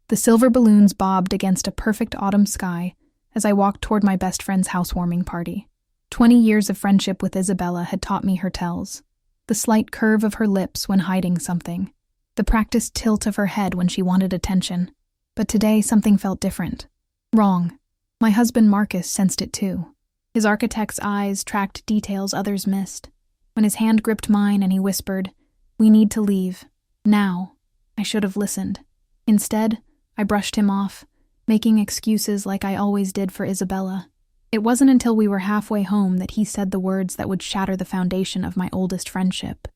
The silver balloons bobbed against a perfect autumn sky as I walked toward my best friend's housewarming party. 20 years of friendship with Isabella had taught me her tells. The slight curve of her lips when hiding something. The practiced tilt of her head when she wanted attention. But today something felt different. Wrong. My husband Marcus sensed it too. His architect's eyes tracked details others missed. When his hand gripped mine and he whispered, "We need to leave. Now." I should have listened. Instead, I brushed him off, making excuses like I always did for Isabella. It wasn't until we were halfway home that he said the words that would shatter the foundation of my oldest friendship.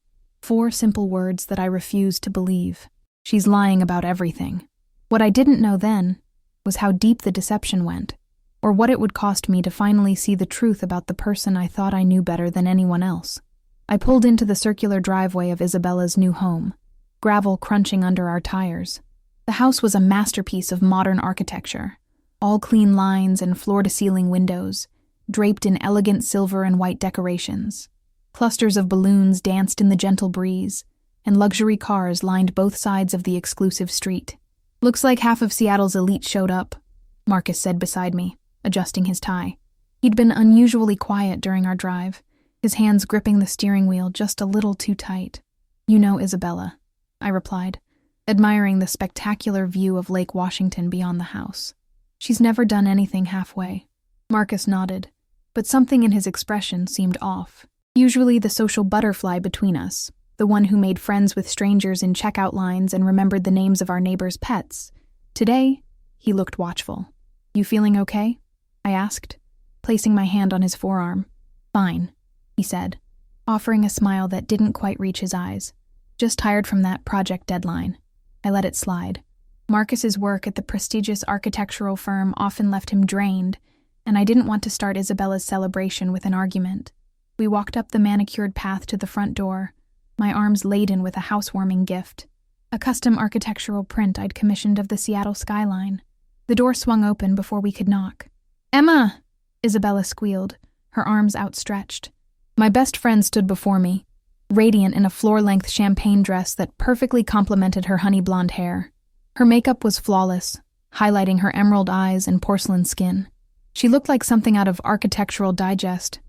4 simple words that I refused to believe. She's lying about everything. What I didn't know then was how deep the deception went, or what it would cost me to finally see the truth about the person I thought I knew better than anyone else. I pulled into the circular driveway of Isabella's new home, gravel crunching under our tires. The house was a masterpiece of modern architecture, all clean lines and floor-to-ceiling windows, draped in elegant silver and white decorations. Clusters of balloons danced in the gentle breeze, and luxury cars lined both sides of the exclusive street. "Looks like half of Seattle's elite showed up," Marcus said beside me, adjusting his tie. He'd been unusually quiet during our drive, his hands gripping the steering wheel just a little too tight. "You know Isabella," I replied, admiring the spectacular view of Lake Washington beyond the house. "She's never done anything halfway." Marcus nodded, but something in his expression seemed off. Usually the social butterfly between us, the one who made friends with strangers in checkout lines and remembered the names of our neighbors' pets. Today, he looked watchful. "You feeling okay?" I asked, placing my hand on his forearm. "Fine," he said, offering a smile that didn't quite reach his eyes. "Just tired from that project deadline." I let it slide. Marcus's work at the prestigious architectural firm often left him drained, and I didn't want to start Isabella's celebration with an argument. We walked up the manicured path to the front door, my arms laden with a housewarming gift, a custom architectural print I'd commissioned of the Seattle skyline. The door swung open before we could knock. "Emma!" Isabella squealed, her arms outstretched. My best friend stood before me, radiant in a floor-length champagne dress that perfectly complemented her honey blonde hair. Her makeup was flawless, highlighting her emerald eyes and porcelain skin. She looked like something out of Architectural Digest,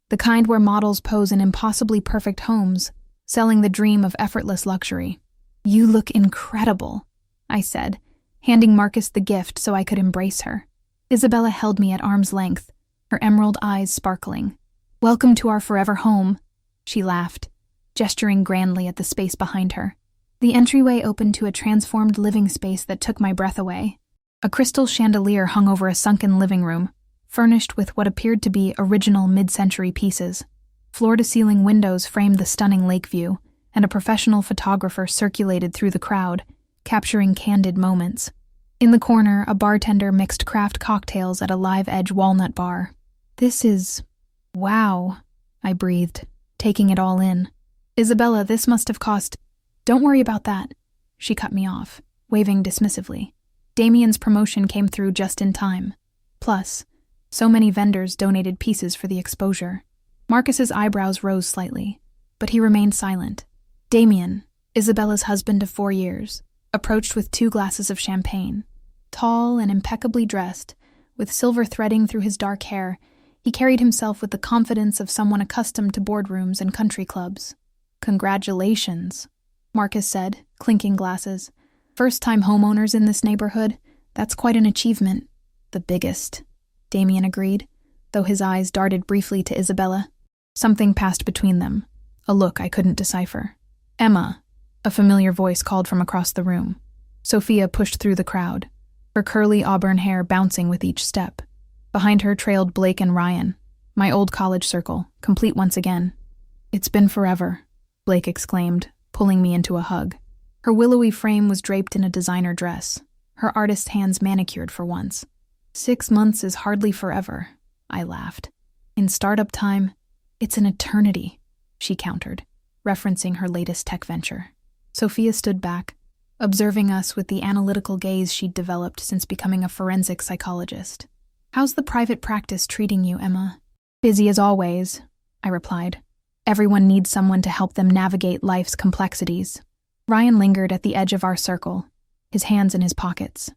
the kind where models pose in impossibly perfect homes, selling the dream of effortless luxury. "You look incredible," I said, handing Marcus the gift so I could embrace her. Isabella held me at arm's length, her emerald eyes sparkling. "Welcome to our forever home," she laughed, gesturing grandly at the space behind her. The entryway opened to a transformed living space that took my breath away. A crystal chandelier hung over a sunken living room, furnished with what appeared to be original mid-century pieces. Floor-to-ceiling windows framed the stunning lake view, and a professional photographer circulated through the crowd, capturing candid moments. In the corner, a bartender mixed craft cocktails at a live-edge walnut bar. "This is... wow," I breathed, taking it all in. "Isabella, this must have cost..." "Don't worry about that," she cut me off, waving dismissively. Damien's promotion came through just in time. Plus, so many vendors donated pieces for the exposure. Marcus's eyebrows rose slightly, but he remained silent. Damien, Isabella's husband of 4 years, approached with 2 glasses of champagne. Tall and impeccably dressed, with silver threading through his dark hair, he carried himself with the confidence of someone accustomed to boardrooms and country clubs. "Congratulations," Marcus said, clinking glasses. "First-time homeowners in this neighborhood, that's quite an achievement." "The biggest," Damien agreed, though his eyes darted briefly to Isabella. Something passed between them, a look I couldn't decipher. "Emma," a familiar voice called from across the room. Sophia pushed through the crowd, her curly auburn hair bouncing with each step. Behind her trailed Blake and Ryan, my old college circle, complete once again. "It's been forever," Blake exclaimed, pulling me into a hug. Her willowy frame was draped in a designer dress, her artist's hands manicured for once. 6 months is hardly forever, I laughed. "In startup time, it's an eternity," she countered, referencing her latest tech venture. Sophia stood back, observing us with the analytical gaze she'd developed since becoming a forensic psychologist. "How's the private practice treating you, Emma?" "Busy as always," I replied. "Everyone needs someone to help them navigate life's complexities." Ryan lingered at the edge of our circle, his hands in his pockets.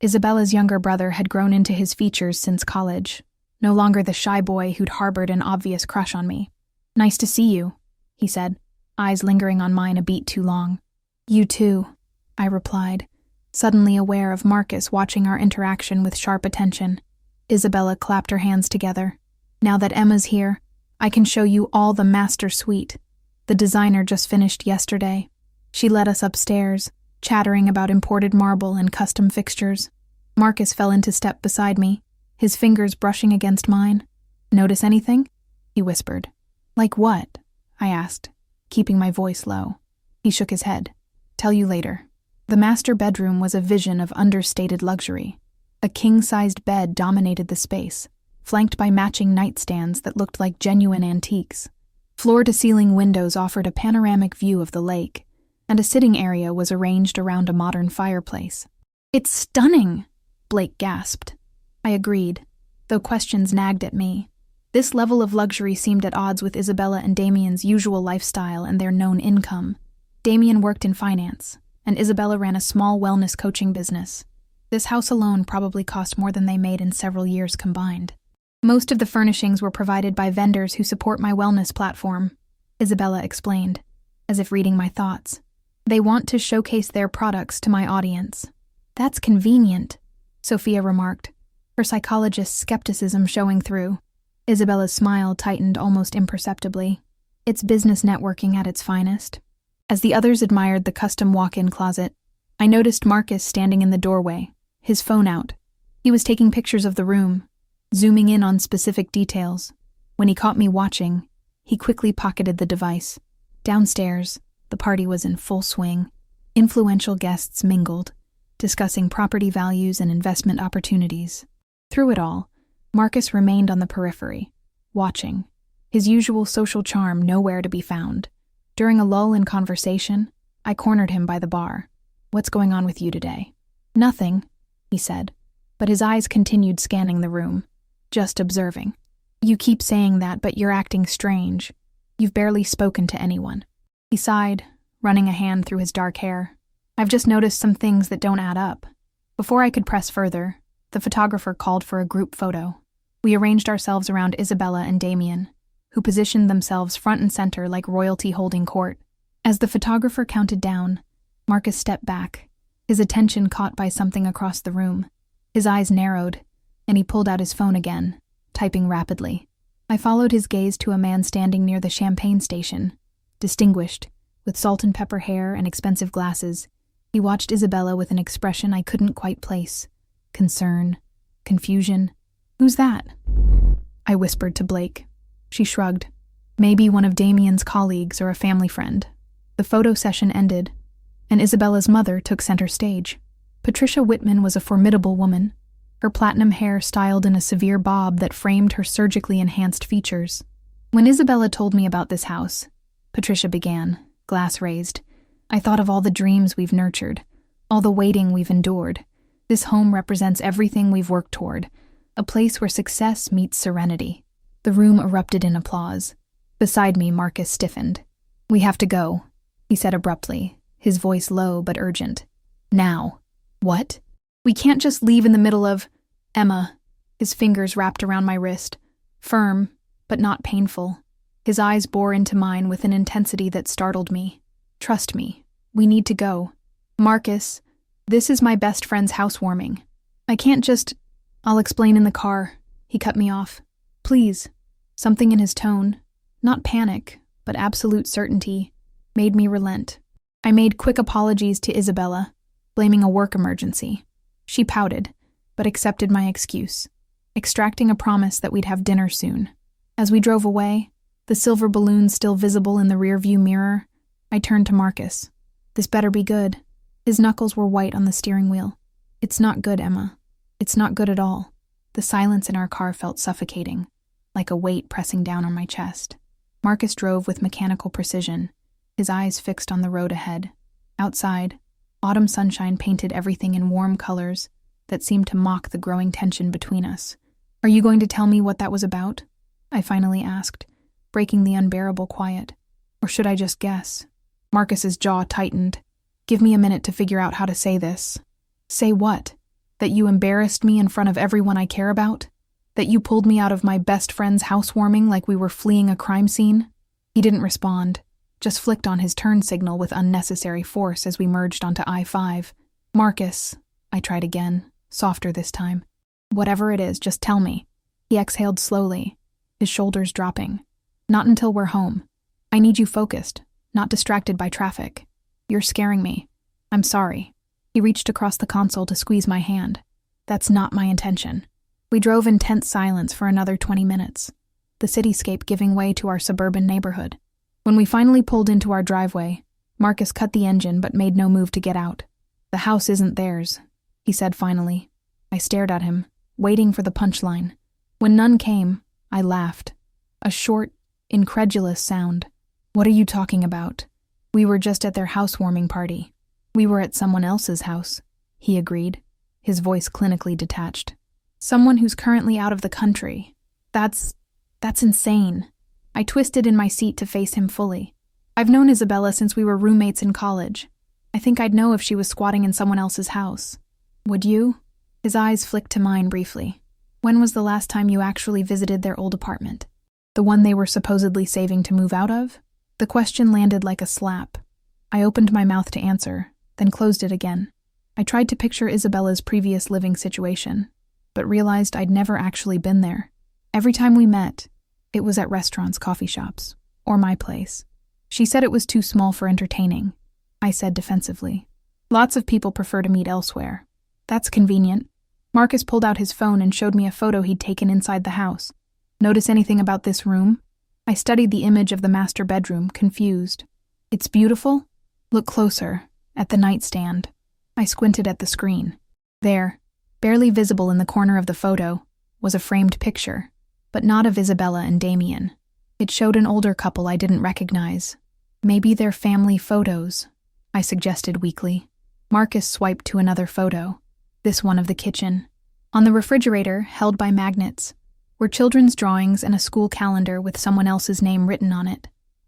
Isabella's younger brother had grown into his features since college, no longer the shy boy who'd harbored an obvious crush on me. "Nice to see you," he said, eyes lingering on mine a beat too long. "You too," I replied, suddenly aware of Marcus watching our interaction with sharp attention. Isabella clapped her hands together. "Now that Emma's here, I can show you all the master suite. The designer just finished yesterday." She led us upstairs, chattering about imported marble and custom fixtures. Marcus fell into step beside me, his fingers brushing against mine. "Notice anything?" he whispered. "Like what?" I asked, keeping my voice low. He shook his head. "Tell you later." The master bedroom was a vision of understated luxury. A king-sized bed dominated the space, flanked by matching nightstands that looked like genuine antiques. Floor-to-ceiling windows offered a panoramic view of the lake, and a sitting area was arranged around a modern fireplace. "It's stunning!" Blake gasped. I agreed, though questions nagged at me. This level of luxury seemed at odds with Isabella and Damien's usual lifestyle and their known income. Damien worked in finance, and Isabella ran a small wellness coaching business. This house alone probably cost more than they made in several years combined. "Most of the furnishings were provided by vendors who support my wellness platform," Isabella explained, as if reading my thoughts. "They want to showcase their products to my audience." "That's convenient," Sophia remarked, her psychologist's skepticism showing through. Isabella's smile tightened almost imperceptibly. It's business networking at its finest. As the others admired the custom walk-in closet, I noticed Marcus standing in the doorway, his phone out. He was taking pictures of the room, zooming in on specific details. When he caught me watching, he quickly pocketed the device. Downstairs, the party was in full swing. Influential guests mingled, discussing property values and investment opportunities. Through it all, Marcus remained on the periphery, watching, his usual social charm nowhere to be found. During a lull in conversation, I cornered him by the bar. "What's going on with you today?" "Nothing," he said, but his eyes continued scanning the room. "Just observing." "You keep saying that, but you're acting strange. You've barely spoken to anyone." He sighed, running a hand through his dark hair. "I've just noticed some things that don't add up." Before I could press further, the photographer called for a group photo. We arranged ourselves around Isabella and Damien, who positioned themselves front and center like royalty holding court. As the photographer counted down, Marcus stepped back, his attention caught by something across the room. His eyes narrowed, and he pulled out his phone again, typing rapidly. I followed his gaze to a man standing near the champagne station. Distinguished, with salt and pepper hair and expensive glasses, he watched Isabella with an expression I couldn't quite place. Concern, confusion. "Who's that?" I whispered to Blake. She shrugged. "Maybe one of Damien's colleagues or a family friend." The photo session ended, and Isabella's mother took center stage. Patricia Whitman was a formidable woman, her platinum hair styled in a severe bob that framed her surgically enhanced features. "When Isabella told me about this house," Patricia began, glass raised, "I thought of all the dreams we've nurtured, all the waiting we've endured. This home represents everything we've worked toward, a place where success meets serenity." The room erupted in applause. Beside me, Marcus stiffened. "We have to go," he said abruptly, his voice low but urgent. "Now." "What?" "We can't just leave in the middle of—" "Emma," his fingers wrapped around my wrist, firm, but not painful. His eyes bore into mine with an intensity that startled me. "Trust me, we need to go." "Marcus, this is my best friend's housewarming. I can't just—" "I'll explain in the car," he cut me off. "Please." Something in his tone, not panic, but absolute certainty, made me relent. I made quick apologies to Isabella, blaming a work emergency. She pouted, but accepted my excuse, extracting a promise that we'd have dinner soon. As we drove away, the silver balloon still visible in the rearview mirror, I turned to Marcus. "This better be good." His knuckles were white on the steering wheel. "It's not good, Emma. It's not good at all." The silence in our car felt suffocating, like a weight pressing down on my chest. Marcus drove with mechanical precision, his eyes fixed on the road ahead. Outside, autumn sunshine painted everything in warm colors that seemed to mock the growing tension between us. "Are you going to tell me what that was about?" I finally asked, breaking the unbearable quiet. "Or should I just guess?" Marcus's jaw tightened. Give me a minute to figure out how to say this. Say what? That you embarrassed me in front of everyone I care about? That you pulled me out of my best friend's housewarming like we were fleeing a crime scene? He didn't respond, just flicked on his turn signal with unnecessary force as we merged onto I-5. Marcus, I tried again, softer this time. Whatever it is, just tell me. He exhaled slowly, his shoulders dropping. Not until we're home. I need you focused, not distracted by traffic. You're scaring me. I'm sorry. He reached across the console to squeeze my hand. That's not my intention. We drove in tense silence for another 20 minutes, the cityscape giving way to our suburban neighborhood. When we finally pulled into our driveway, Marcus cut the engine but made no move to get out. The house isn't theirs, he said finally. I stared at him, waiting for the punchline. When none came, I laughed. A short, incredulous sound. What are you talking about? We were just at their housewarming party. We were at someone else's house, he agreed, his voice clinically detached. Someone who's currently out of the country. That's insane. I twisted in my seat to face him fully. I've known Isabella since we were roommates in college. I think I'd know if she was squatting in someone else's house. Would you? His eyes flicked to mine briefly. When was the last time you actually visited their old apartment? The one they were supposedly saving to move out of? The question landed like a slap. I opened my mouth to answer, then closed it again. I tried to picture Isabella's previous living situation, but realized I'd never actually been there. Every time we met, it was at restaurants, coffee shops, or my place. She said it was too small for entertaining. I said defensively. Lots of people prefer to meet elsewhere. That's convenient. Marcus pulled out his phone and showed me a photo he'd taken inside the house. Notice anything about this room? I studied the image of the master bedroom, confused. It's beautiful? Look closer, at the nightstand. I squinted at the screen. There, barely visible in the corner of the photo, was a framed picture, but not of Isabella and Damien. It showed an older couple I didn't recognize. Maybe they're family photos, I suggested weakly. Marcus swiped to another photo, this one of the kitchen. On the refrigerator, held by magnets, were children's drawings and a school calendar with someone else's name written on it.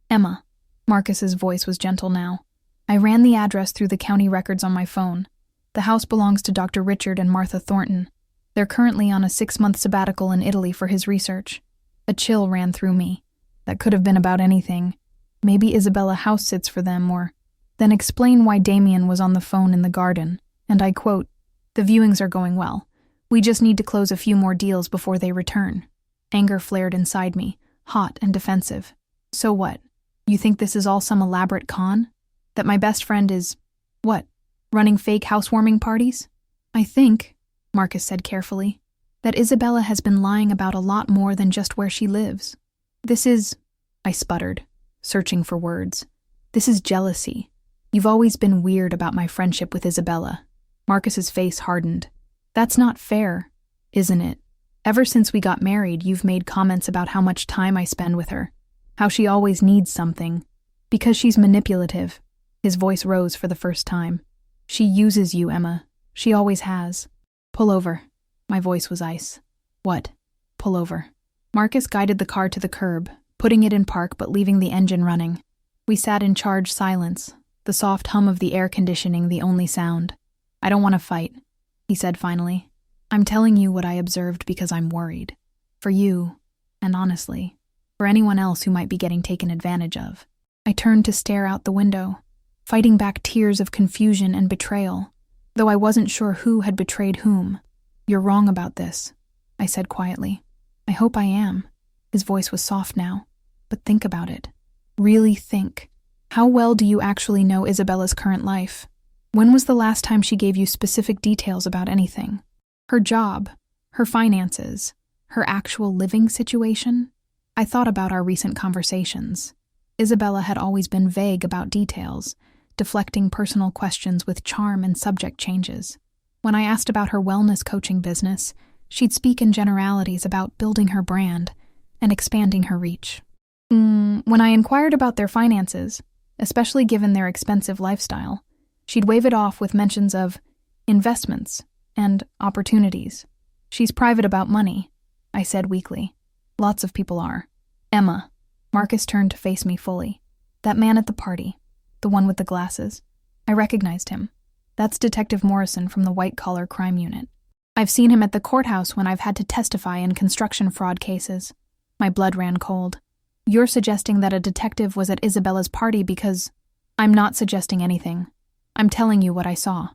Emma. Marcus's voice was gentle now. I ran the address through the county records on my phone. The house belongs to Dr. Richard and Martha Thornton. They're currently on a 6-month sabbatical in Italy for his research. A chill ran through me. That could have been about anything. Maybe Isabella house sits for them, or then explain why Damien was on the phone in the garden. And I quote, "The viewings are going well. We just need to close a few more deals before they return." Anger flared inside me, hot and defensive. So what? You think this is all some elaborate con? That my best friend is, what, running fake housewarming parties? I think, Marcus said carefully, that Isabella has been lying about a lot more than just where she lives. This is, I sputtered, searching for words. This is jealousy. You've always been weird about my friendship with Isabella. Marcus's face hardened. That's not fair, isn't it? Ever since we got married, you've made comments about how much time I spend with her, how she always needs something, because she's manipulative. His voice rose for the first time. She uses you, Emma. She always has. Pull over. My voice was ice. What? Pull over. Marcus guided the car to the curb, putting it in park but leaving the engine running. We sat in charged silence, the soft hum of the air conditioning the only sound. I don't want to fight, he said finally. I'm telling you what I observed because I'm worried. For you, and honestly, for anyone else who might be getting taken advantage of. I turned to stare out the window, fighting back tears of confusion and betrayal, though I wasn't sure who had betrayed whom. You're wrong about this, I said quietly. I hope I am. His voice was soft now. But think about it. Really think. How well do you actually know Isabella's current life? When was the last time she gave you specific details about anything? Her job, her finances, her actual living situation? I thought about our recent conversations. Isabella had always been vague about details, deflecting personal questions with charm and subject changes. When I asked about her wellness coaching business, she'd speak in generalities about building her brand and expanding her reach. When I inquired about their finances, especially given their expensive lifestyle, she'd wave it off with mentions of investments and opportunities. She's private about money, I said weakly. Lots of people are. Emma. Marcus turned to face me fully. That man at the party, the one with the glasses. I I recognized him. That's Detective Morrison from the white-collar crime unit. I've seen him at the courthouse when I've had to testify in construction fraud cases. My blood ran cold. You're suggesting that a detective was at Isabella's party because... I'm not suggesting anything. I'm telling you what I saw.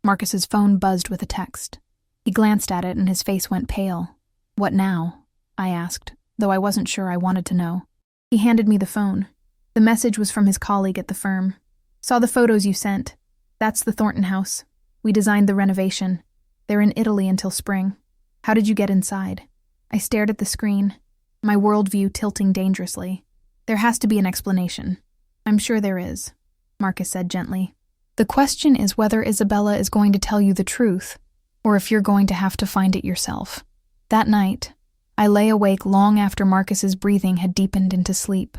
Marcus's phone buzzed with a text. He glanced at it and his face went pale. What now? I asked, though I wasn't sure I wanted to know. He handed me the phone. The message was from his colleague at the firm. Saw the photos you sent. That's the Thornton house. We designed the renovation. They're in Italy until spring. How did you get inside? I stared at the screen, my worldview tilting dangerously. There has to be an explanation. I'm sure there is, Marcus said gently. The question is whether Isabella is going to tell you the truth, or if you're going to have to find it yourself. That night, I lay awake long after Marcus's breathing had deepened into sleep.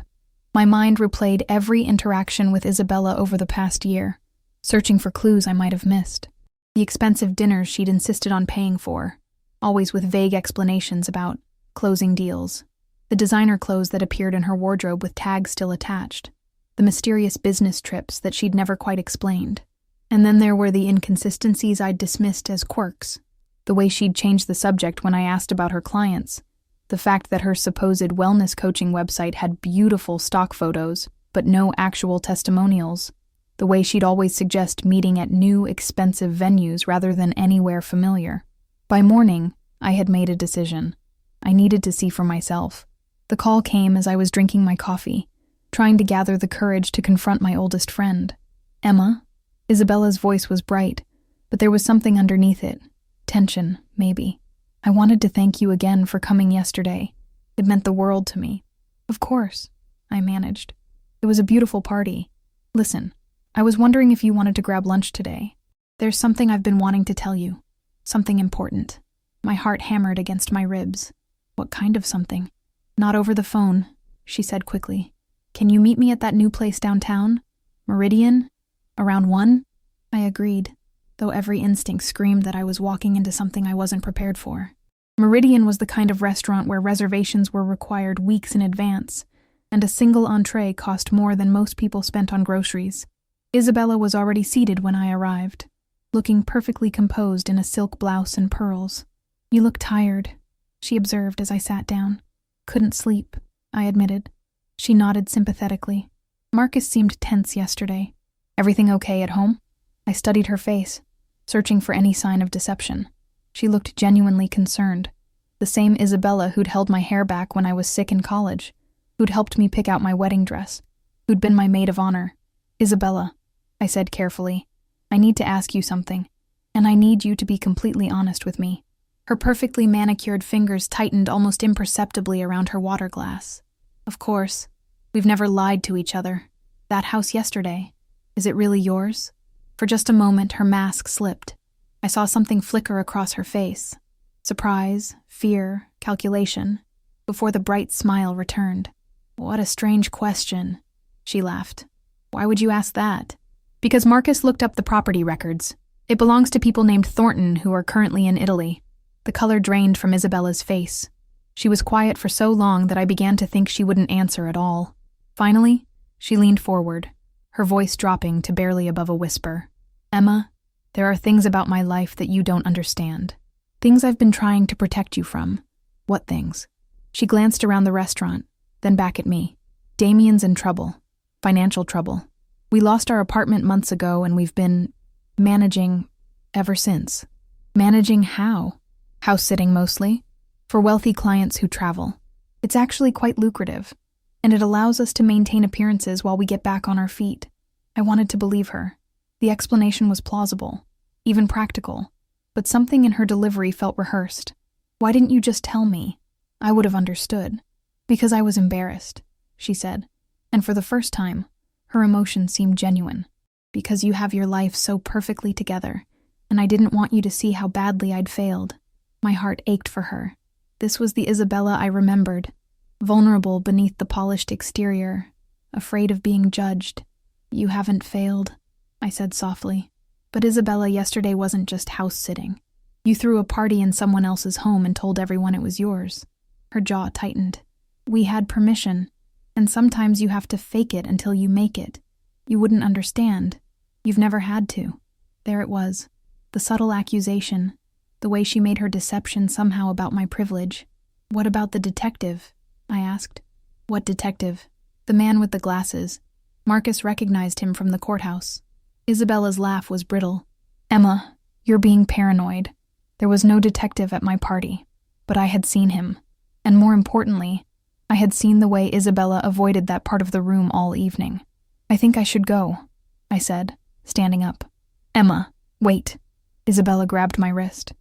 My mind replayed every interaction with Isabella over the past year, searching for clues I might have missed. The expensive dinners she'd insisted on paying for, always with vague explanations about closing deals. The designer clothes that appeared in her wardrobe with tags still attached. The mysterious business trips that she'd never quite explained. And then there were the inconsistencies I'd dismissed as quirks. The way she'd changed the subject when I asked about her clients. The fact that her supposed wellness coaching website had beautiful stock photos, but no actual testimonials. The way she'd always suggest meeting at new, expensive venues rather than anywhere familiar. By morning, I had made a decision. I needed to see for myself. The call came as I was drinking my coffee, trying to gather the courage to confront my oldest friend. Emma? Isabella's voice was bright, but there was something underneath it. Tension, maybe. I wanted to thank you again for coming yesterday. It meant the world to me. Of course, I managed. It was a beautiful party. Listen, I was wondering if you wanted to grab lunch today. There's something I've been wanting to tell you. Something important. My heart hammered against my ribs. What kind of something? Not over the phone, she said quickly. Can you meet me at that new place downtown? Meridian? Around 1? I agreed, though every instinct screamed that I was walking into something I wasn't prepared for. Meridian was the kind of restaurant where reservations were required weeks in advance, and a single entree cost more than most people spent on groceries. Isabella was already seated when I arrived, looking perfectly composed in a silk blouse and pearls. You look tired, she observed as I sat down. Couldn't sleep, I admitted. She nodded sympathetically. Marcus seemed tense yesterday. Everything okay at home? I studied her face, searching for any sign of deception. She looked genuinely concerned. The same Isabella who'd held my hair back when I was sick in college, who'd helped me pick out my wedding dress, who'd been my maid of honor. Isabella, I said carefully, I need to ask you something, and I need you to be completely honest with me. Her perfectly manicured fingers tightened almost imperceptibly around her water glass. Of course, we've never lied to each other. That house yesterday, is it really yours? For just a moment, her mask slipped. I saw something flicker across her face. Surprise, fear, calculation, before the bright smile returned. What a strange question, she laughed. Why would you ask that? Because Marcus looked up the property records. It belongs to people named Thornton who are currently in Italy. The color drained from Isabella's face. She was quiet for so long that I began to think she wouldn't answer at all. Finally, she leaned forward, her voice dropping to barely above a whisper. Emma, there are things about my life that you don't understand. Things I've been trying to protect you from. What things? She glanced around the restaurant, then back at me. Damien's in trouble. Financial trouble. We lost our apartment months ago and we've been managing ever since. Managing how? House sitting mostly. For wealthy clients who travel. It's actually quite lucrative, and it allows us to maintain appearances while we get back on our feet. I wanted to believe her. The explanation was plausible, even practical, but something in her delivery felt rehearsed. Why didn't you just tell me? I would have understood. Because I was embarrassed, she said, and for the first time, her emotion seemed genuine. Because you have your life so perfectly together, and I didn't want you to see how badly I'd failed. My heart ached for her. This was the Isabella I remembered, vulnerable beneath the polished exterior, afraid of being judged. You haven't failed, I said softly. But Isabella yesterday wasn't just house-sitting. You threw a party in someone else's home and told everyone it was yours. Her jaw tightened. We had permission, and sometimes you have to fake it until you make it. You wouldn't understand. You've never had to. There it was. The subtle accusation. The way she made her deception somehow about my privilege. What about the detective? I asked. What detective? The man with the glasses. Marcus recognized him from the courthouse. Isabella's laugh was brittle. Emma, you're being paranoid. There was no detective at my party. But I had seen him. And more importantly, I had seen the way Isabella avoided that part of the room all evening. I think I should go, I said, standing up. Emma, wait. Isabella grabbed my wrist.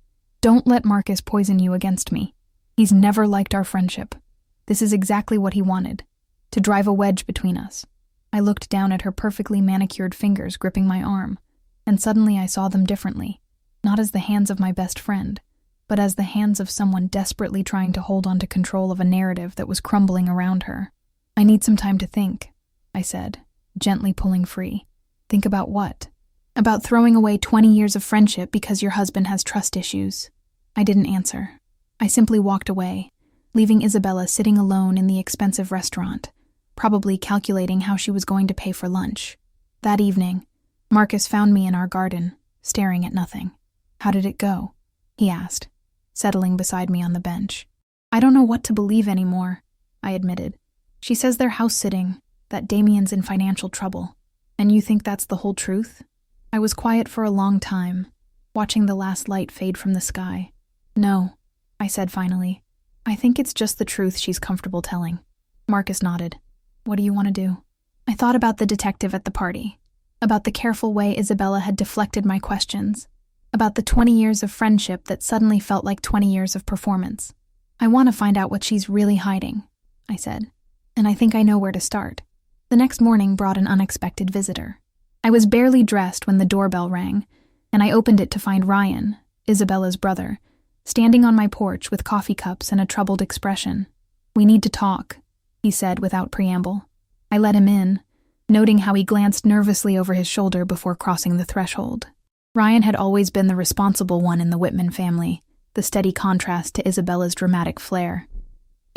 Don't let Marcus poison you against me. He's never liked our friendship. This is exactly what he wanted, to drive a wedge between us. I looked down at her perfectly manicured fingers gripping my arm, and suddenly I saw them differently, not as the hands of my best friend, but as the hands of someone desperately trying to hold on to control of a narrative that was crumbling around her. I need some time to think, I said, gently pulling free. Think about what? About throwing away 20 years of friendship because your husband has trust issues. I didn't answer. I simply walked away, leaving Isabella sitting alone in the expensive restaurant, probably calculating how she was going to pay for lunch. That evening, Marcus found me in our garden, staring at nothing. How did it go? He asked, settling beside me on the bench. I don't know what to believe anymore, I admitted. She says they're house-sitting, that Damien's in financial trouble. And you think that's the whole truth? I was quiet for a long time, watching the last light fade from the sky. No, I said finally. I think it's just the truth she's comfortable telling. Marcus nodded. What do you want to do? I thought about the detective at the party, about the careful way Isabella had deflected my questions, about the 20 years of friendship that suddenly felt like 20 years of performance. I want to find out what she's really hiding, I said, and I think I know where to start. The next morning brought an unexpected visitor. I was barely dressed when the doorbell rang, and I opened it to find Ryan, Isabella's brother, standing on my porch with coffee cups and a troubled expression. We need to talk, he said without preamble. I let him in, noting how he glanced nervously over his shoulder before crossing the threshold. Ryan had always been the responsible one in the Whitman family, the steady contrast to Isabella's dramatic flair.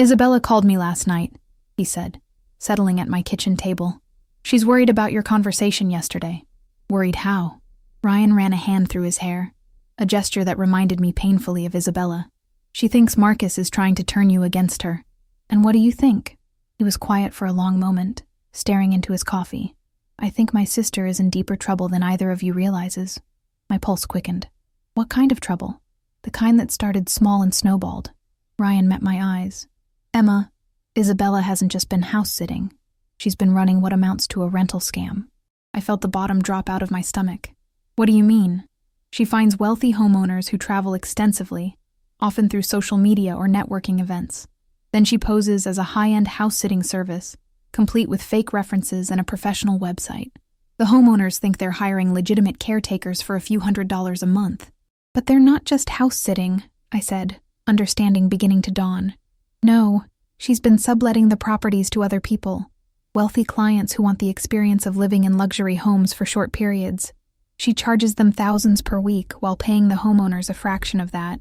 Isabella called me last night, he said, settling at my kitchen table. She's worried about your conversation yesterday. Worried how? Ryan ran a hand through his hair, a gesture that reminded me painfully of Isabella. She thinks Marcus is trying to turn you against her. And what do you think? He was quiet for a long moment, staring into his coffee. I think my sister is in deeper trouble than either of you realizes. My pulse quickened. What kind of trouble? The kind that started small and snowballed. Ryan met my eyes. Emma, Isabella hasn't just been house-sitting. She's been running what amounts to a rental scam. I felt the bottom drop out of my stomach. What do you mean? She finds wealthy homeowners who travel extensively, often through social media or networking events. Then she poses as a high-end house-sitting service, complete with fake references and a professional website. The homeowners think they're hiring legitimate caretakers for a few $100s a month. But they're not just house-sitting, I said, understanding beginning to dawn. No, she's been subletting the properties to other people. Wealthy clients who want the experience of living in luxury homes for short periods. She charges them thousands per week while paying the homeowners a fraction of that.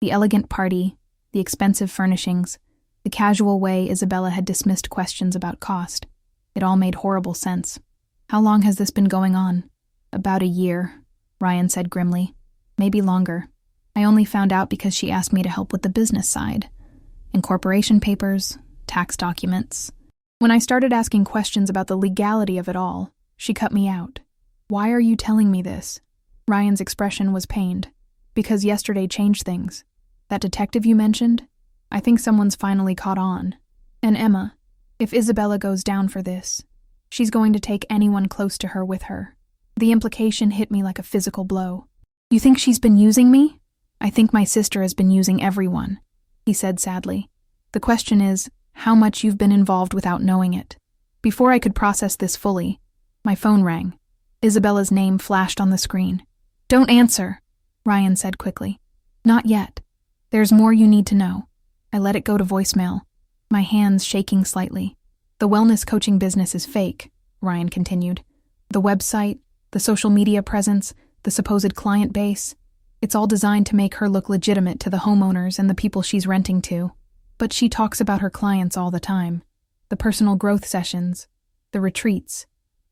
The elegant party, the expensive furnishings, the casual way Isabella had dismissed questions about cost. It all made horrible sense. How long has this been going on? About a year, Ryan said grimly. Maybe longer. I only found out because she asked me to help with the business side. Incorporation papers, tax documents. When I started asking questions about the legality of it all, she cut me out. Why are you telling me this? Ryan's expression was pained. Because yesterday changed things. That detective you mentioned? I think someone's finally caught on. And Emma, if Isabella goes down for this, she's going to take anyone close to her with her. The implication hit me like a physical blow. You think she's been using me? I think my sister has been using everyone, he said sadly. The question is, how much you've been involved without knowing it. Before I could process this fully, my phone rang. Isabella's name flashed on the screen. Don't answer, Ryan said quickly. Not yet. There's more you need to know. I let it go to voicemail, my hands shaking slightly. The wellness coaching business is fake, Ryan continued. The website, the social media presence, the supposed client base, it's all designed to make her look legitimate to the homeowners and the people she's renting to. But she talks about her clients all the time. The personal growth sessions, the retreats.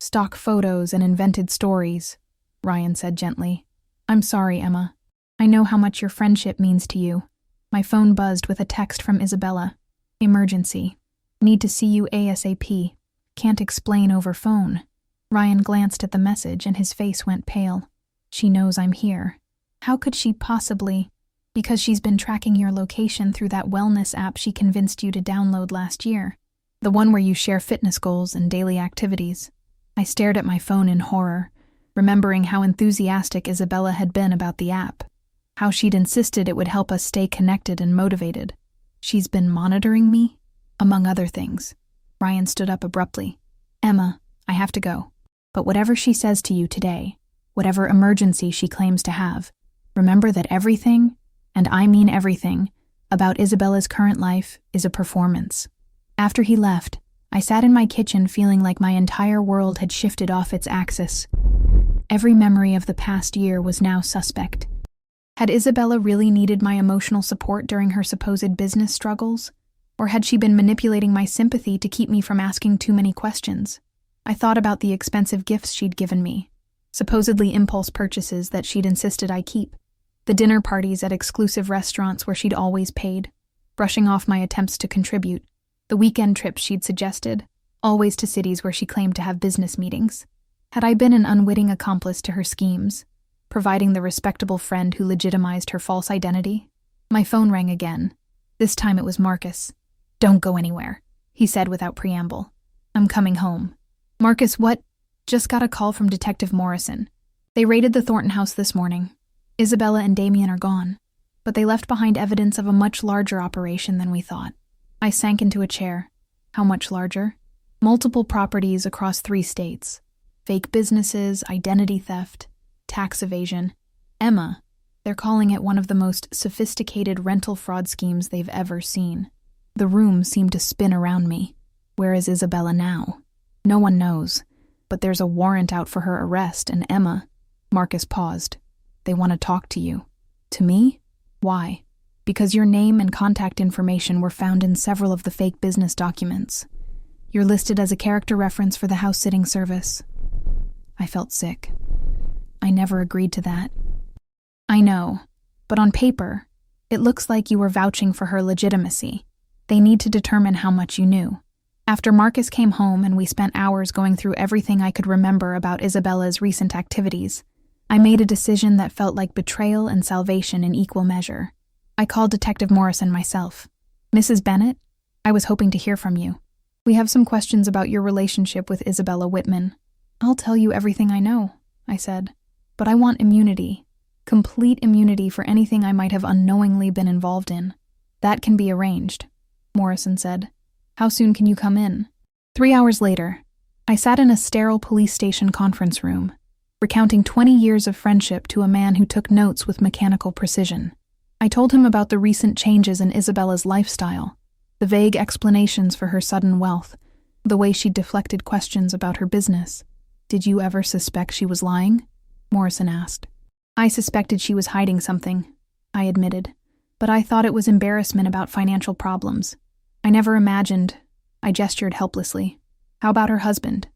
Stock photos and invented stories, Ryan said gently. I'm sorry, Emma. I know how much your friendship means to you. My phone buzzed with a text from Isabella. Emergency. Need to see you ASAP. Can't explain over phone. Ryan glanced at the message and his face went pale. She knows I'm here. How could she possibly? Because she's been tracking your location through that wellness app she convinced you to download last year. The one where you share fitness goals and daily activities. I stared at my phone in horror, remembering how enthusiastic Isabella had been about the app. How she'd insisted it would help us stay connected and motivated. She's been monitoring me? Among other things. Ryan stood up abruptly. Emma, I have to go. But whatever she says to you today, whatever emergency she claims to have, remember that everything, and I mean everything, about Isabella's current life is a performance. After he left, I sat in my kitchen feeling like my entire world had shifted off its axis. Every memory of the past year was now suspect. Had Isabella really needed my emotional support during her supposed business struggles? Or had she been manipulating my sympathy to keep me from asking too many questions? I thought about the expensive gifts she'd given me, supposedly impulse purchases that she'd insisted I keep, the dinner parties at exclusive restaurants where she'd always paid, brushing off my attempts to contribute, the weekend trips she'd suggested, always to cities where she claimed to have business meetings. Had I been an unwitting accomplice to her schemes, providing the respectable friend who legitimized her false identity? My phone rang again. This time it was Marcus. Don't go anywhere, he said without preamble. I'm coming home. Marcus, what? Just got a call from Detective Morrison. They raided the Thornton house this morning. Isabella and Damien are gone, but they left behind evidence of a much larger operation than we thought. I sank into a chair. How much larger? Multiple properties across 3 states. Fake businesses, identity theft, tax evasion. Emma, they're calling it one of the most sophisticated rental fraud schemes they've ever seen. The room seemed to spin around me. Where is Isabella now? No one knows, but there's a warrant out for her arrest, and Emma... Marcus paused. They want to talk to you. To me? Why? Because your name and contact information were found in several of the fake business documents. You're listed as a character reference for the house-sitting service. I felt sick. I never agreed to that. I know, but on paper, it looks like you were vouching for her legitimacy. They need to determine how much you knew. After Marcus came home and we spent hours going through everything I could remember about Isabella's recent activities, I made a decision that felt like betrayal and salvation in equal measure. I called Detective Morrison myself. Mrs. Bennett, I was hoping to hear from you. We have some questions about your relationship with Isabella Whitman. I'll tell you everything I know, I said. But I want immunity. Complete immunity for anything I might have unknowingly been involved in. That can be arranged, Morrison said. How soon can you come in? 3 hours later, I sat in a sterile police station conference room, recounting 20 years of friendship to a man who took notes with mechanical precision. I told him about the recent changes in Isabella's lifestyle, the vague explanations for her sudden wealth, the way she deflected questions about her business. Did you ever suspect she was lying? Morrison asked. I suspected she was hiding something, I admitted, but I thought it was embarrassment about financial problems. I never imagined. I gestured helplessly. How about her husband?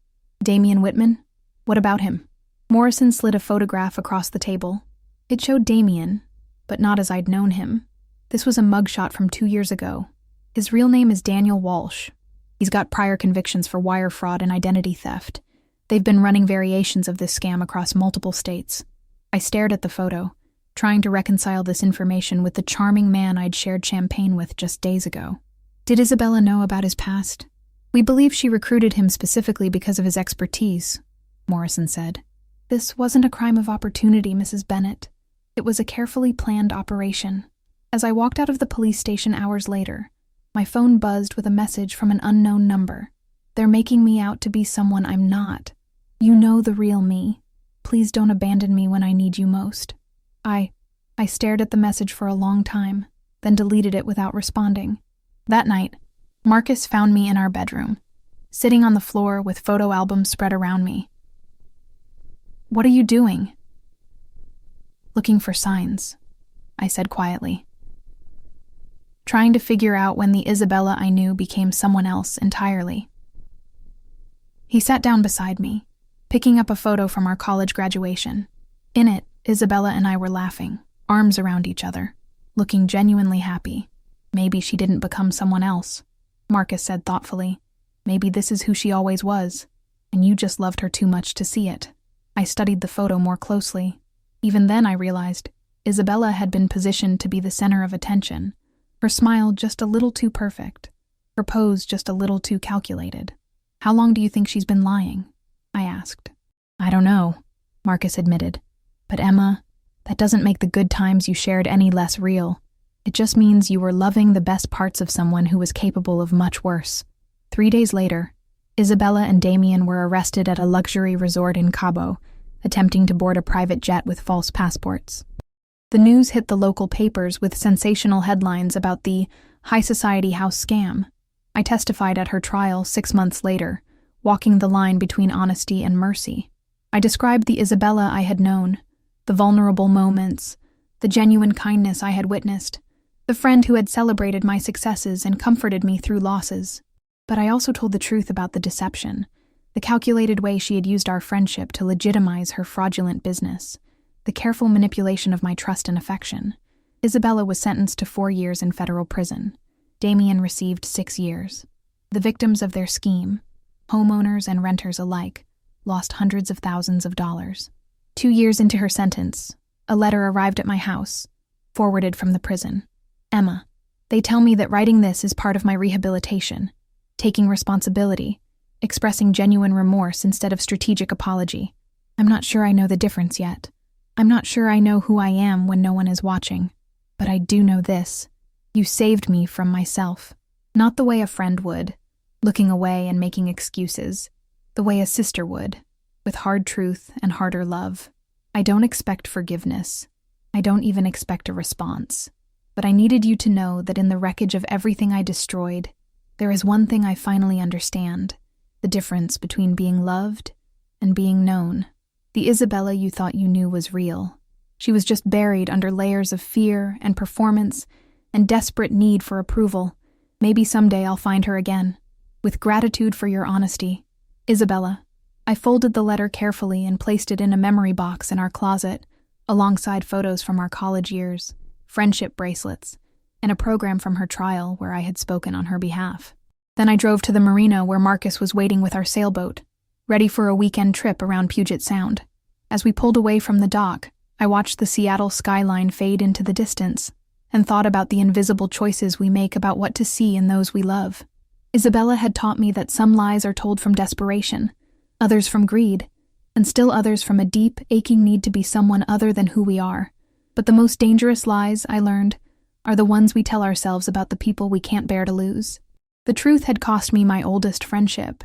Damien Whitman? What about him? Morrison slid a photograph across the table. It showed Damien, but not as I'd known him. This was a mugshot from 2 years ago. His real name is Daniel Walsh. He's got prior convictions for wire fraud and identity theft. They've been running variations of this scam across multiple states. I stared at the photo, trying to reconcile this information with the charming man I'd shared champagne with just days ago. Did Isabella know about his past? We believe she recruited him specifically because of his expertise, Morrison said. This wasn't a crime of opportunity, Mrs. Bennett. It was a carefully planned operation. As I walked out of the police station hours later, my phone buzzed with a message from an unknown number. They're making me out to be someone I'm not. You know the real me. Please don't abandon me when I need you most. I stared at the message for a long time, then deleted it without responding. That night, Marcus found me in our bedroom, sitting on the floor with photo albums spread around me. What are you doing? Looking for signs, I said quietly. Trying to figure out when the Isabella I knew became someone else entirely. He sat down beside me, picking up a photo from our college graduation. In it, Isabella and I were laughing, arms around each other, looking genuinely happy. Maybe she didn't become someone else, Marcus said thoughtfully. Maybe this is who she always was, and you just loved her too much to see it. I studied the photo more closely. Even then I realized Isabella had been positioned to be the center of attention, her smile just a little too perfect, her pose just a little too calculated. How long do you think she's been lying? I asked. I don't know, Marcus admitted. But Emma, that doesn't make the good times you shared any less real. It just means you were loving the best parts of someone who was capable of much worse. 3 days later, Isabella and Damien were arrested at a luxury resort in Cabo, attempting to board a private jet with false passports. The news hit the local papers with sensational headlines about the high society house scam. I testified at her trial 6 months later, walking the line between honesty and mercy. I described the Isabella I had known, the vulnerable moments, the genuine kindness I had witnessed, the friend who had celebrated my successes and comforted me through losses. But I also told the truth about the deception, the calculated way she had used our friendship to legitimize her fraudulent business, the careful manipulation of my trust and affection. Isabella was sentenced to 4 years in federal prison. Damien received 6 years. The victims of their scheme, homeowners and renters alike, lost hundreds of thousands of dollars. 2 years into her sentence, a letter arrived at my house, forwarded from the prison. Emma, they tell me that writing this is part of my rehabilitation, taking responsibility, expressing genuine remorse instead of strategic apology. I'm not sure I know the difference yet. I'm not sure I know who I am when no one is watching. But I do know this. You saved me from myself. Not the way a friend would, looking away and making excuses. The way a sister would, with hard truth and harder love. I don't expect forgiveness. I don't even expect a response. But I needed you to know that in the wreckage of everything I destroyed, there is one thing I finally understand, the difference between being loved and being known. The Isabella you thought you knew was real. She was just buried under layers of fear and performance and desperate need for approval. Maybe someday I'll find her again. With gratitude for your honesty. Isabella. I folded the letter carefully and placed it in a memory box in our closet, alongside photos from our college years, friendship bracelets, and a program from her trial where I had spoken on her behalf. Then I drove to the marina where Marcus was waiting with our sailboat, ready for a weekend trip around Puget Sound. As we pulled away from the dock, I watched the Seattle skyline fade into the distance and thought about the invisible choices we make about what to see in those we love. Isabella had taught me that some lies are told from desperation, others from greed, and still others from a deep, aching need to be someone other than who we are. But the most dangerous lies, I learned, are the ones we tell ourselves about the people we can't bear to lose. The truth had cost me my oldest friendship,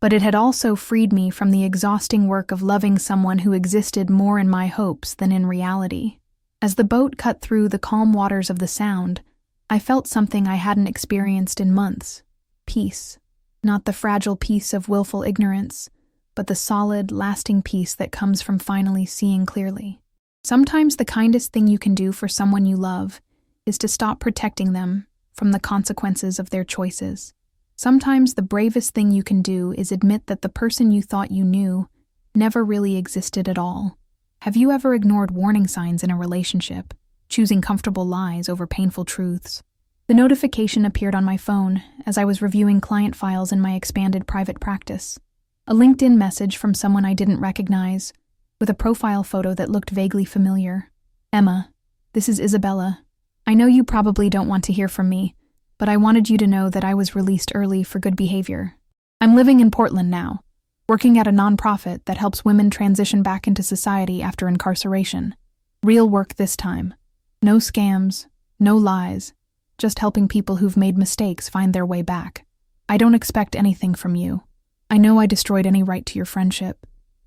but it had also freed me from the exhausting work of loving someone who existed more in my hopes than in reality. As the boat cut through the calm waters of the Sound, I felt something I hadn't experienced in months. Peace. Not the fragile peace of willful ignorance, but the solid, lasting peace that comes from finally seeing clearly. Sometimes the kindest thing you can do for someone you love is to stop protecting them from the consequences of their choices. Sometimes the bravest thing you can do is admit that the person you thought you knew never really existed at all. Have you ever ignored warning signs in a relationship, choosing comfortable lies over painful truths? The notification appeared on my phone as I was reviewing client files in my expanded private practice. A LinkedIn message from someone I didn't recognize, with a profile photo that looked vaguely familiar. Emma, this is Isabella. I know you probably don't want to hear from me, but I wanted you to know that I was released early for good behavior. I'm living in Portland now, working at a nonprofit that helps women transition back into society after incarceration. Real work this time. No scams, no lies, just helping people who've made mistakes find their way back. I don't expect anything from you. I know I destroyed any right to your friendship,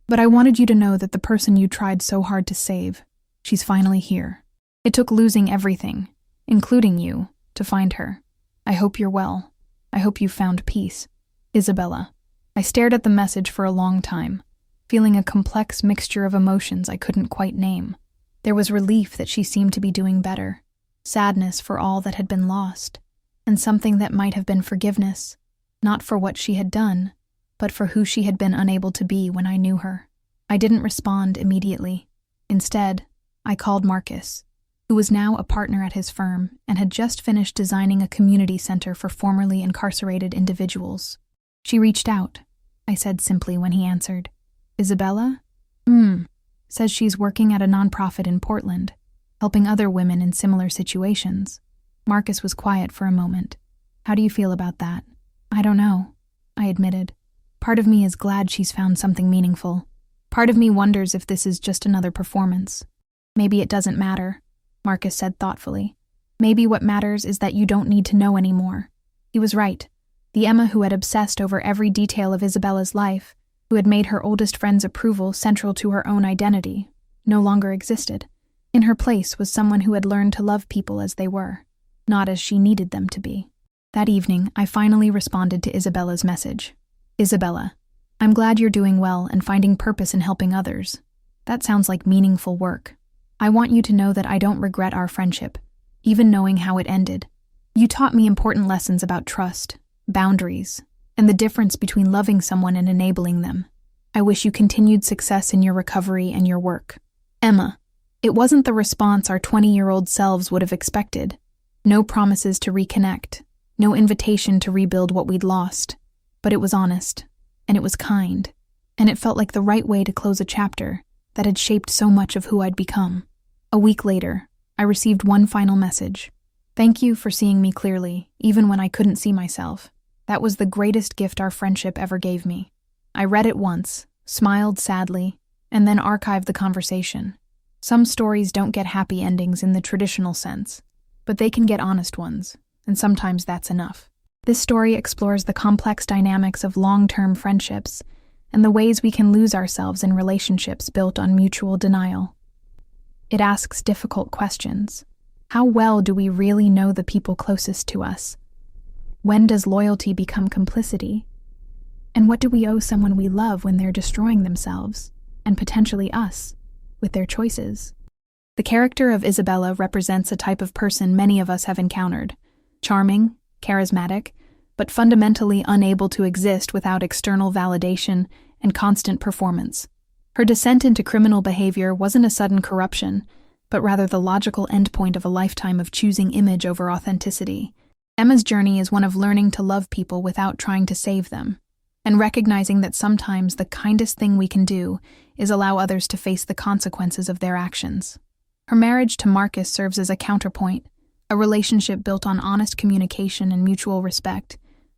but I wanted you to know that the person you tried so hard to save, she's finally here. It took losing everything, including you, to find her. I hope you're well. I hope you found peace. Isabella. I stared at the message for a long time, feeling a complex mixture of emotions I couldn't quite name. There was relief that she seemed to be doing better, sadness for all that had been lost, and something that might have been forgiveness, not for what she had done, but for who she had been unable to be when I knew her. I didn't respond immediately. Instead, I called Marcus, who was now a partner at his firm and had just finished designing a community center for formerly incarcerated individuals. She reached out, I said simply when he answered. Isabella? Says she's working at a nonprofit in Portland, helping other women in similar situations. Marcus was quiet for a moment. How do you feel about that? I don't know, I admitted. Part of me is glad she's found something meaningful. Part of me wonders if this is just another performance. Maybe it doesn't matter, Marcus said thoughtfully. Maybe what matters is that you don't need to know anymore. He was right. The Emma who had obsessed over every detail of Isabella's life, who had made her oldest friend's approval central to her own identity, no longer existed. In her place was someone who had learned to love people as they were, not as she needed them to be. That evening, I finally responded to Isabella's message. Isabella, I'm glad you're doing well and finding purpose in helping others. That sounds like meaningful work. I want you to know that I don't regret our friendship, even knowing how it ended. You taught me important lessons about trust, boundaries, and the difference between loving someone and enabling them. I wish you continued success in your recovery and your work. Emma, it wasn't the response our 20-year-old selves would have expected. No promises to reconnect, no invitation to rebuild what we'd lost. But it was honest, and it was kind, and it felt like the right way to close a chapter that had shaped so much of who I'd become. A week later, I received one final message. Thank you for seeing me clearly, even when I couldn't see myself. That was the greatest gift our friendship ever gave me. I read it once, smiled sadly, and then archived the conversation. Some stories don't get happy endings in the traditional sense, but they can get honest ones, and sometimes that's enough. This story explores the complex dynamics of long-term friendships and the ways we can lose ourselves in relationships built on mutual denial. It asks difficult questions. How well do we really know the people closest to us? When does loyalty become complicity? And what do we owe someone we love when they're destroying themselves, and potentially us, with their choices? The character of Isabella represents a type of person many of us have encountered. Charming, charismatic, but fundamentally unable to exist without external validation and constant performance. Her descent into criminal behavior wasn't a sudden corruption, but rather the logical endpoint of a lifetime of choosing image over authenticity. Emma's journey is one of learning to love people without trying to save them, and recognizing that sometimes the kindest thing we can do is allow others to face the consequences of their actions. Her marriage to Marcus serves as a counterpoint, a relationship built on honest communication and mutual respect,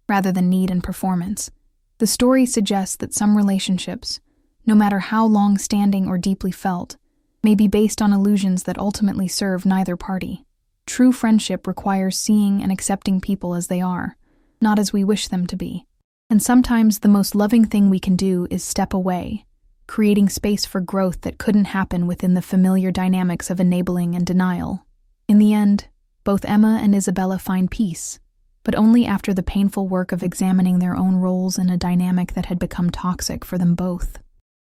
rather than need and performance. The story suggests that some relationships, no matter how long-standing or deeply felt, may be based on illusions that ultimately serve neither party. True friendship requires seeing and accepting people as they are, not as we wish them to be. And sometimes the most loving thing we can do is step away, creating space for growth that couldn't happen within the familiar dynamics of enabling and denial. In the end, both Emma and Isabella find peace, but only after the painful work of examining their own roles in a dynamic that had become toxic for them both.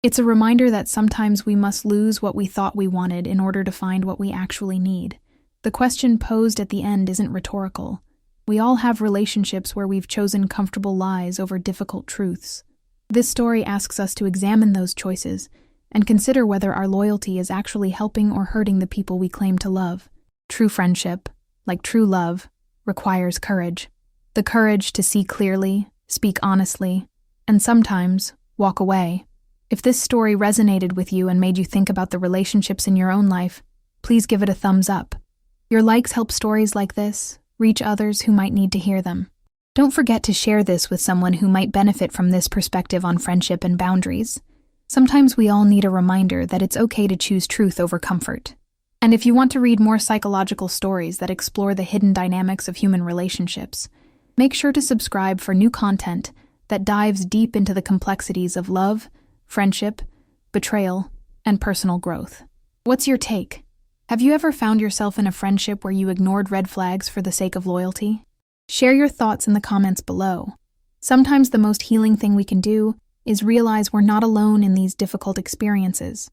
It's a reminder that sometimes we must lose what we thought we wanted in order to find what we actually need. The question posed at the end isn't rhetorical. We all have relationships where we've chosen comfortable lies over difficult truths. This story asks us to examine those choices and consider whether our loyalty is actually helping or hurting the people we claim to love. True friendship, like true love, requires courage. The courage to see clearly, speak honestly, and sometimes walk away. If this story resonated with you and made you think about the relationships in your own life, please give it a thumbs up. Your likes help stories like this reach others who might need to hear them. Don't forget to share this with someone who might benefit from this perspective on friendship and boundaries. Sometimes we all need a reminder that it's okay to choose truth over comfort. And if you want to read more psychological stories that explore the hidden dynamics of human relationships, make sure to subscribe for new content that dives deep into the complexities of love, friendship, betrayal, and personal growth. What's your take? Have you ever found yourself in a friendship where you ignored red flags for the sake of loyalty? Share your thoughts in the comments below. Sometimes the most healing thing we can do is realize we're not alone in these difficult experiences.